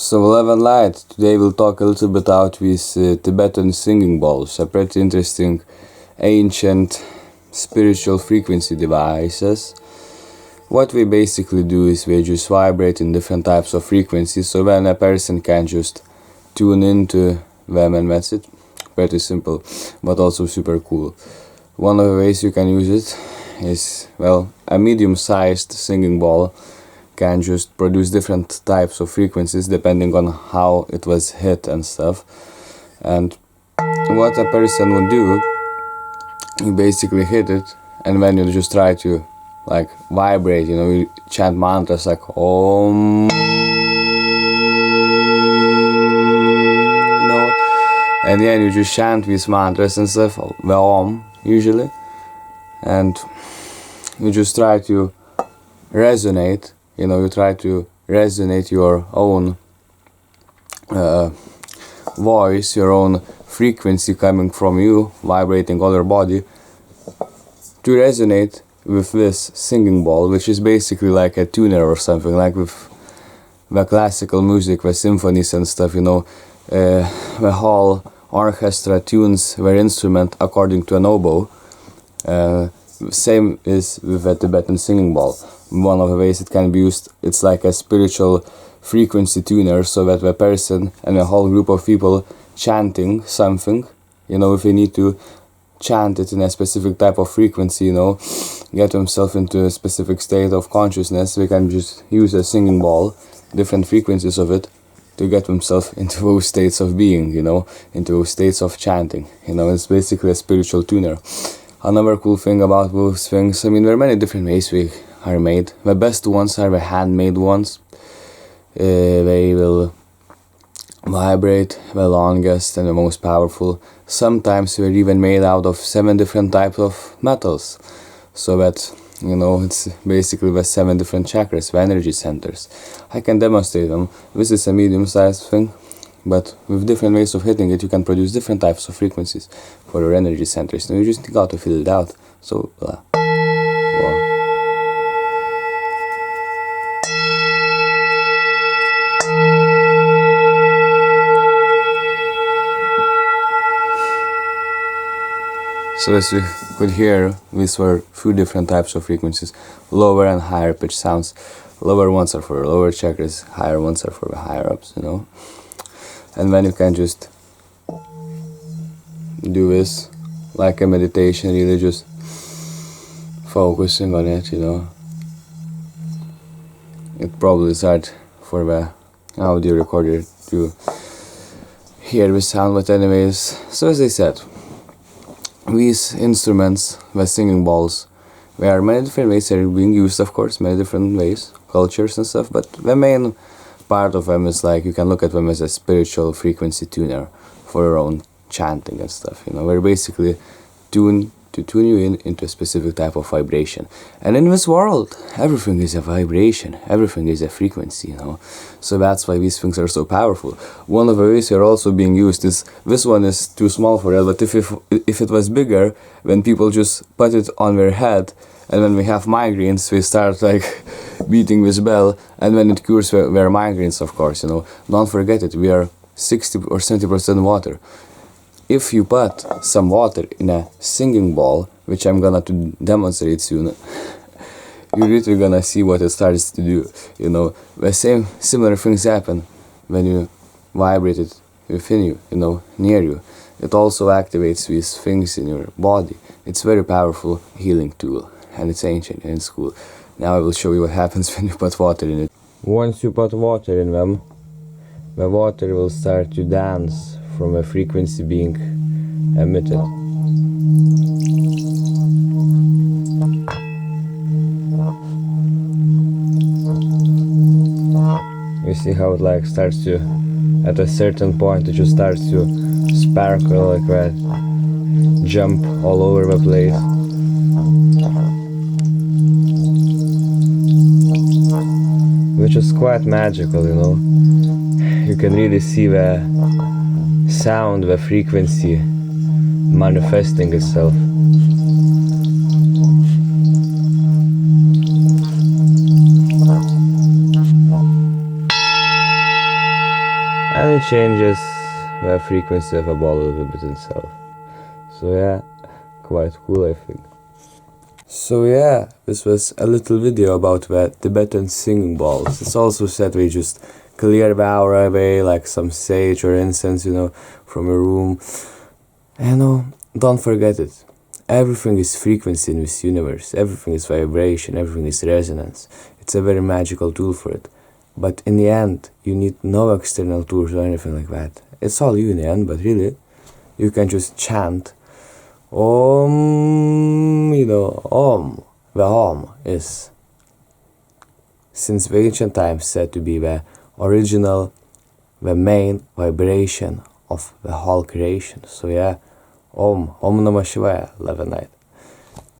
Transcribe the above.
So love and light, today we'll talk a little bit out with Tibetan singing bowls, a pretty interesting ancient spiritual frequency devices. What we basically do is we just vibrate in different types of frequencies, so when a person can just tune into them, and that's it. Pretty simple, but also super cool. One of the ways you can use it is, well, a medium-sized singing bowl can just produce different types of frequencies depending on how it was hit and stuff. And what a person would do, you basically hit it, and then you just try to like vibrate, you chant mantras like Om, and then you just chant these mantras and stuff, the Om usually, and you just try to resonate, you try to resonate your own voice, your own frequency coming from you, vibrating all your body, to resonate with this singing bowl, which is basically like a tuner or something, like with the classical music, the symphonies and stuff, the whole orchestra tunes their instrument according to an oboe. Same is with a Tibetan singing bowl. One of the ways it can be used, it's like a spiritual frequency tuner, so that the person and a whole group of people chanting something, if they need to chant it in a specific type of frequency, get themselves into a specific state of consciousness, they can just use a singing bowl, different frequencies of it, to get themselves into those states of being, into those states of chanting. It's basically a spiritual tuner. Another cool thing about those things, there are many different ways they are made. The best ones are the handmade ones. They will vibrate the longest and the most powerful. Sometimes they're even made out of 7 different types of metals, so that it's basically the 7 different chakras, the energy centers. I can demonstrate them. This is a medium-sized thing, but with different ways of hitting it, you can produce different types of frequencies for your energy centers. Now you just got to fill it out. So, So as you could hear, these were 2 different types of frequencies, lower and higher pitch sounds. Lower ones are for lower chakras, higher ones are for the higher ups, And then you can just do this like a meditation, really just focusing on it, It probably is hard for the audio recorder to hear the sound, but anyways, so as I said, these instruments, the singing bowls, there are many different ways they're being used, of course, many different ways, cultures and stuff, but the main part of them is like, you can look at them as a spiritual frequency tuner for your own chanting and stuff, We're basically tune you into a specific type of vibration. And in this world, everything is a vibration, everything is a frequency, So that's why these things are so powerful. One of the ways they're also being used is, this one is too small for it, but if it was bigger, when people just put it on their head, and when we have migraines, we start like beating this bell, and when it cures their migraines, of course, Don't forget it, we are 60 or 70% water. If you put some water in a singing bowl, which I'm gonna to demonstrate soon, you're really gonna see what it starts to do. The similar things happen when you vibrate it within you, near you. It also activates these things in your body. It's a very powerful healing tool, and it's ancient and it's cool. Now I will show you what happens when you put water in it. Once you put water in them, the water will start to dance from a frequency being emitted. You see how it starts to, at a certain point, it just starts to sparkle like that, jump all over the place. Which is quite magical, You can really see the sound, the frequency manifesting itself. and it changes the frequency of a ball a little bit itself. So yeah, quite cool, I think. So yeah, this was a little video about the Tibetan singing balls. It's also said we just clear the aura away, like some sage or incense, from your room. And don't forget it. Everything is frequency in this universe. Everything is vibration. Everything is resonance. It's a very magical tool for it. But in the end, you need no external tools or anything like that. It's all you in the end, but really, you can just chant Om. Om. The Om is, since the ancient times, said to be the original, the main vibration of the whole creation. So yeah, Om Namah Shivaya, love and light.